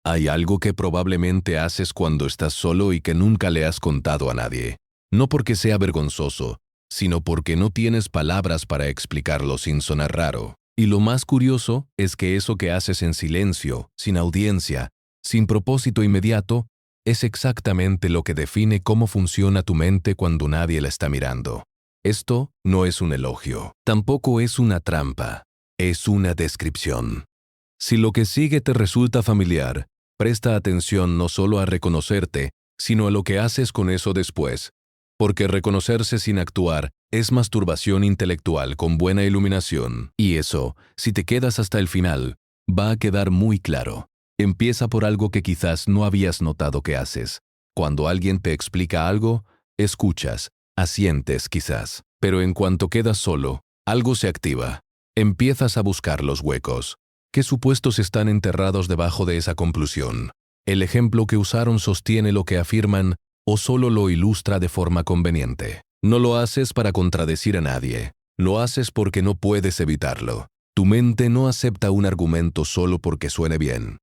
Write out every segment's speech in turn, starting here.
Hay algo que probablemente haces cuando estás solo y que nunca le has contado a nadie. No porque sea vergonzoso, sino porque no tienes palabras para explicarlo sin sonar raro. Y lo más curioso es que eso que haces en silencio, sin audiencia, sin propósito inmediato, es exactamente lo que define cómo funciona tu mente cuando nadie la está mirando. Esto no es un elogio, tampoco es una trampa, es una descripción. Si lo que sigue te resulta familiar, presta atención no solo a reconocerte, sino a lo que haces con eso después, porque reconocerse sin actuar es masturbación intelectual con buena iluminación, y eso, si te quedas hasta el final, va a quedar muy claro. Empieza por algo que quizás no habías notado que haces. Cuando alguien te explica algo, escuchas, asientes quizás, pero en cuanto quedas solo, algo se activa. Empiezas a buscar los huecos. ¿Qué supuestos están enterrados debajo de esa conclusión? ¿El ejemplo que usaron sostiene lo que afirman o solo lo ilustra de forma conveniente? No lo haces para contradecir a nadie. Lo haces porque no puedes evitarlo. Tu mente no acepta un argumento solo porque suene bien.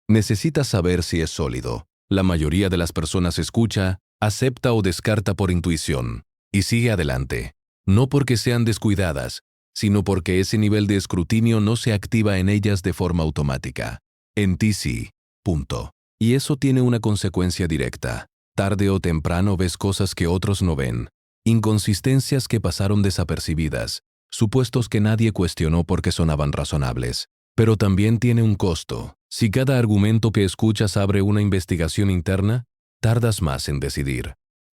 Necesitas saber si es sólido. La mayoría de las personas escucha, acepta o descarta por intuición y sigue adelante. No porque sean descuidadas, sino porque ese nivel de escrutinio no se activa en ellas de forma automática. En ti sí. Punto. Y eso tiene una consecuencia directa. Tarde o temprano ves cosas que otros no ven. Inconsistencias que pasaron desapercibidas. Supuestos que nadie cuestionó porque sonaban razonables. Pero también tiene un costo. Si cada argumento que escuchas abre una investigación interna, tardas más en decidir.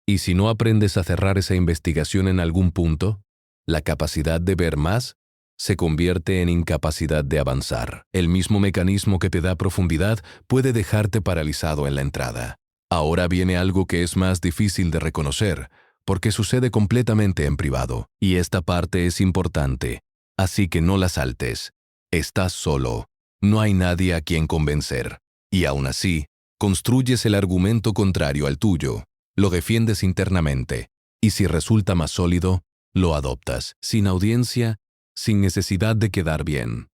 Y si no aprendes a cerrar esa investigación en algún punto, la capacidad de ver más se convierte en incapacidad de avanzar. El mismo mecanismo que te da profundidad puede dejarte paralizado en la entrada. Ahora viene algo que es más difícil de reconocer, porque sucede completamente en privado, y esta parte es importante, así que no la saltes. Estás solo, no hay nadie a quien convencer, y aún así, construyes el argumento contrario al tuyo, lo defiendes internamente, y si resulta más sólido, lo adoptas, sin audiencia, sin necesidad de quedar bien.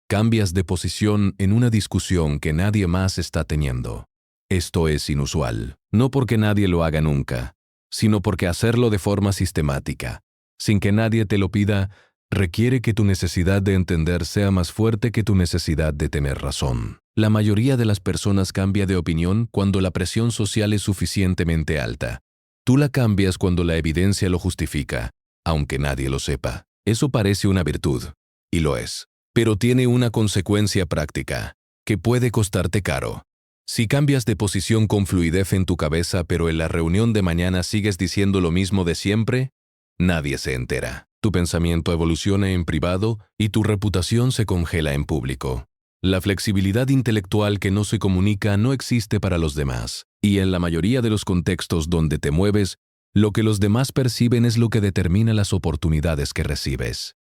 Cambias de posición en una discusión que nadie más está teniendo. Esto es inusual, no porque nadie lo haga nunca, sino porque hacerlo de forma sistemática, sin que nadie te lo pida, requiere que tu necesidad de entender sea más fuerte que tu necesidad de tener razón. La mayoría de las personas cambia de opinión cuando la presión social es suficientemente alta. Tú la cambias cuando la evidencia lo justifica, aunque nadie lo sepa. Eso parece una virtud, y lo es, pero tiene una consecuencia práctica, que puede costarte caro. Si cambias de posición con fluidez en tu cabeza pero en la reunión de mañana sigues diciendo lo mismo de siempre, nadie se entera. Tu pensamiento evoluciona en privado y tu reputación se congela en público. La flexibilidad intelectual que no se comunica no existe para los demás, y en la mayoría de los contextos donde te mueves, lo que los demás perciben es lo que determina las oportunidades que recibes.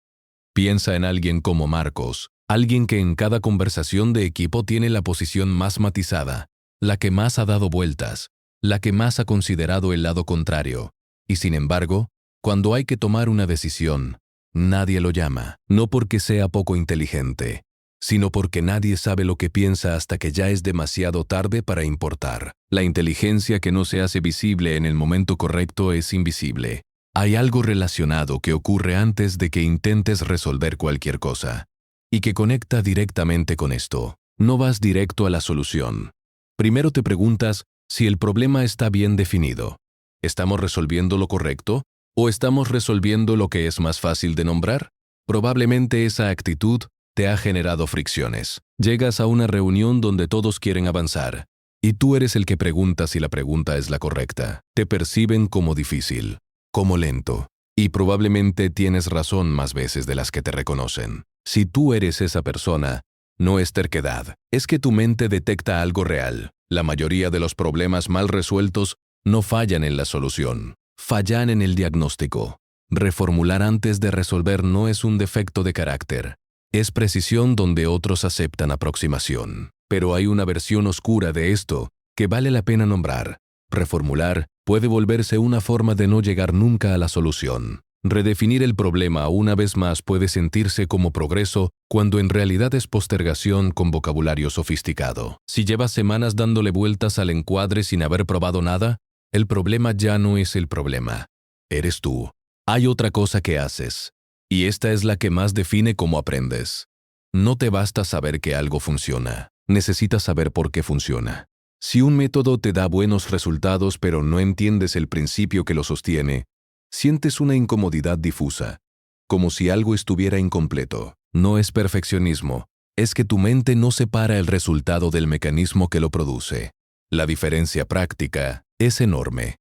Piensa en alguien como Marcos, alguien que en cada conversación de equipo tiene la posición más matizada, la que más ha dado vueltas, la que más ha considerado el lado contrario, y sin embargo, cuando hay que tomar una decisión, nadie lo llama, no porque sea poco inteligente, sino porque nadie sabe lo que piensa hasta que ya es demasiado tarde para importar. La inteligencia que no se hace visible en el momento correcto es invisible. Hay algo relacionado que ocurre antes de que intentes resolver cualquier cosa, y que conecta directamente con esto. No vas directo a la solución. Primero te preguntas si el problema está bien definido. ¿Estamos resolviendo lo correcto? ¿O estamos resolviendo lo que es más fácil de nombrar? Probablemente esa actitud te ha generado fricciones. Llegas a una reunión donde todos quieren avanzar, y tú eres el que pregunta si la pregunta es la correcta. Te perciben como difícil, como lento, y probablemente tienes razón más veces de las que te reconocen. Si tú eres esa persona, no es terquedad, es que tu mente detecta algo real. La mayoría de los problemas mal resueltos no fallan en la solución, fallan en el diagnóstico. Reformular antes de resolver no es un defecto de carácter. Es precisión donde otros aceptan aproximación. Pero hay una versión oscura de esto que vale la pena nombrar. Reformular puede volverse una forma de no llegar nunca a la solución. Redefinir el problema una vez más puede sentirse como progreso cuando en realidad es postergación con vocabulario sofisticado. Si llevas semanas dándole vueltas al encuadre sin haber probado nada, el problema ya no es el problema. Eres tú. Hay otra cosa que haces, y esta es la que más define cómo aprendes. No te basta saber que algo funciona, necesitas saber por qué funciona. Si un método te da buenos resultados pero no entiendes el principio que lo sostiene, sientes una incomodidad difusa, como si algo estuviera incompleto. No es perfeccionismo, es que tu mente no separa el resultado del mecanismo que lo produce. La diferencia práctica es enorme.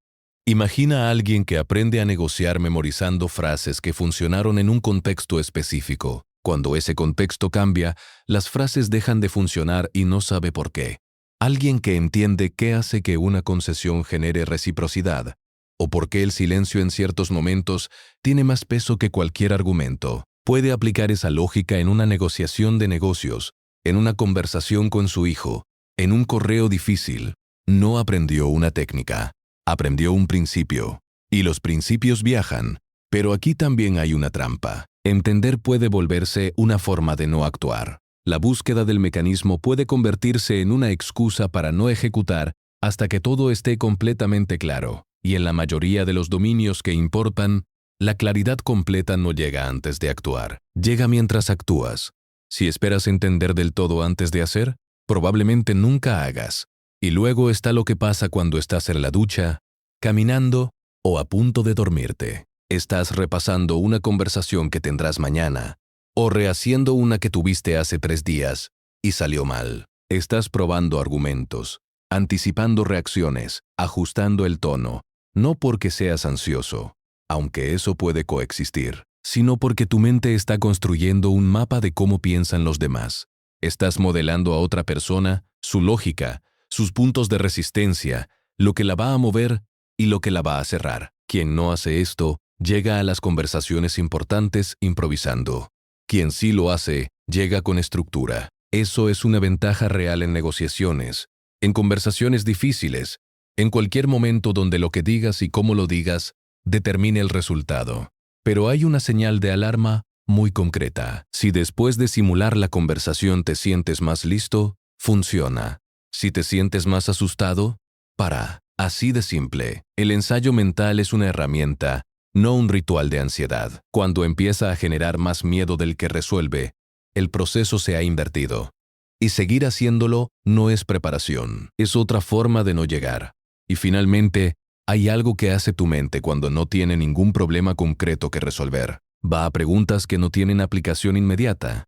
Imagina a alguien que aprende a negociar memorizando frases que funcionaron en un contexto específico. Cuando ese contexto cambia, las frases dejan de funcionar y no sabe por qué. Alguien que entiende qué hace que una concesión genere reciprocidad, o por qué el silencio en ciertos momentos tiene más peso que cualquier argumento, puede aplicar esa lógica en una negociación de negocios, en una conversación con su hijo, en un correo difícil. No aprendió una técnica, aprendió un principio. Y los principios viajan, pero aquí también hay una trampa. Entender puede volverse una forma de no actuar. La búsqueda del mecanismo puede convertirse en una excusa para no ejecutar hasta que todo esté completamente claro. Y en la mayoría de los dominios que importan, la claridad completa no llega antes de actuar, llega mientras actúas. Si esperas entender del todo antes de hacer, probablemente nunca hagas. Y luego está lo que pasa cuando estás en la ducha, caminando o a punto de dormirte. Estás repasando una conversación que tendrás mañana, o rehaciendo una que tuviste hace 3 días, y salió mal. Estás probando argumentos, anticipando reacciones, ajustando el tono, no porque seas ansioso, aunque eso puede coexistir, sino porque tu mente está construyendo un mapa de cómo piensan los demás. Estás modelando a otra persona, su lógica, sus puntos de resistencia, lo que la va a mover y lo que la va a cerrar. Quien no hace esto, llega a las conversaciones importantes improvisando. Quien sí lo hace, llega con estructura. Eso es una ventaja real en negociaciones, en conversaciones difíciles, en cualquier momento donde lo que digas y cómo lo digas determine el resultado. Pero hay una señal de alarma muy concreta. Si después de simular la conversación te sientes más listo, funciona. Si te sientes más asustado, para. Así de simple. El ensayo mental es una herramienta, no un ritual de ansiedad. Cuando empieza a generar más miedo del que resuelve, el proceso se ha invertido. Y seguir haciéndolo no es preparación, es otra forma de no llegar. Y finalmente, hay algo que hace tu mente cuando no tiene ningún problema concreto que resolver. Va a preguntas que no tienen aplicación inmediata.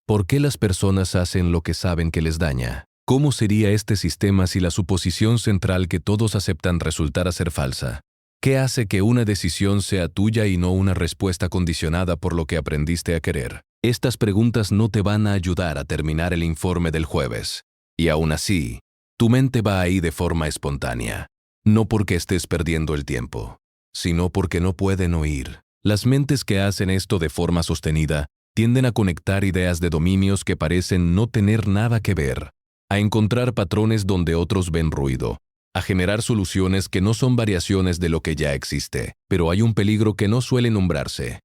¿Por qué las personas hacen lo que saben que les daña? ¿Cómo sería este sistema si la suposición central que todos aceptan resultara ser falsa? ¿Qué hace que una decisión sea tuya y no una respuesta condicionada por lo que aprendiste a querer? Estas preguntas no te van a ayudar a terminar el informe del jueves. Y aún así, tu mente va ahí de forma espontánea. No porque estés perdiendo el tiempo, sino porque no pueden oír. Las mentes que hacen esto de forma sostenida tienden a conectar ideas de dominios que parecen no tener nada que ver, a encontrar patrones donde otros ven ruido, a generar soluciones que no son variaciones de lo que ya existe, pero hay un peligro que no suele nombrarse.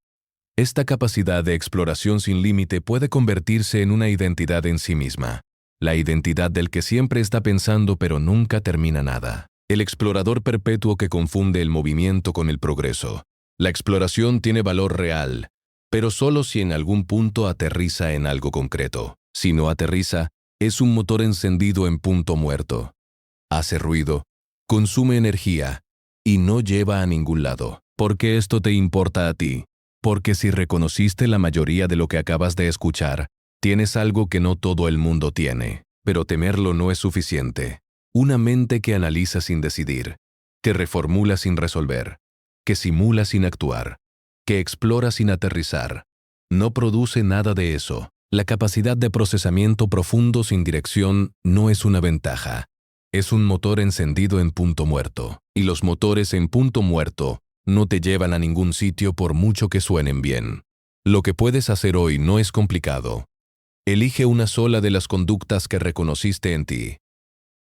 Esta capacidad de exploración sin límite puede convertirse en una identidad en sí misma, la identidad del que siempre está pensando pero nunca termina nada. El explorador perpetuo que confunde el movimiento con el progreso. La exploración tiene valor real, pero solo si en algún punto aterriza en algo concreto. Si no aterriza, es un motor encendido en punto muerto. Hace ruido, consume energía y no lleva a ningún lado. ¿Por qué esto te importa a ti? Porque si reconociste la mayoría de lo que acabas de escuchar, tienes algo que no todo el mundo tiene. Pero temerlo no es suficiente. Una mente que analiza sin decidir, que reformula sin resolver, que simula sin actuar, que explora sin aterrizar, no produce nada de eso. La capacidad de procesamiento profundo sin dirección no es una ventaja. Es un motor encendido en punto muerto. Y los motores en punto muerto no te llevan a ningún sitio por mucho que suenen bien. Lo que puedes hacer hoy no es complicado. Elige una sola de las conductas que reconociste en ti.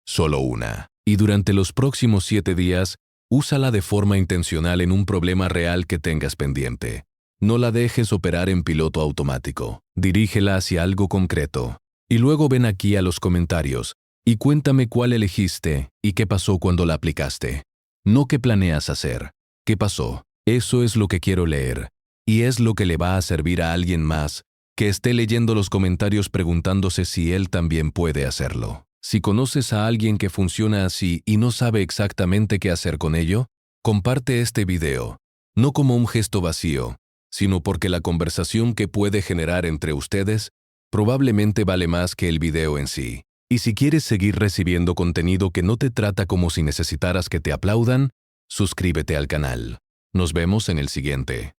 Solo una. Y durante los próximos 7 días, Úsala de forma intencional en un problema real que tengas pendiente. No la dejes operar en piloto automático. Dirígela hacia algo concreto. Y luego ven aquí a los comentarios y cuéntame cuál elegiste y qué pasó cuando la aplicaste. No qué planeas hacer. ¿Qué pasó? Eso es lo que quiero leer. Y es lo que le va a servir a alguien más que esté leyendo los comentarios preguntándose si él también puede hacerlo. Si conoces a alguien que funciona así y no sabe exactamente qué hacer con ello, comparte este video, no como un gesto vacío, sino porque la conversación que puede generar entre ustedes probablemente vale más que el video en sí. Y si quieres seguir recibiendo contenido que no te trata como si necesitaras que te aplaudan, suscríbete al canal. Nos vemos en el siguiente.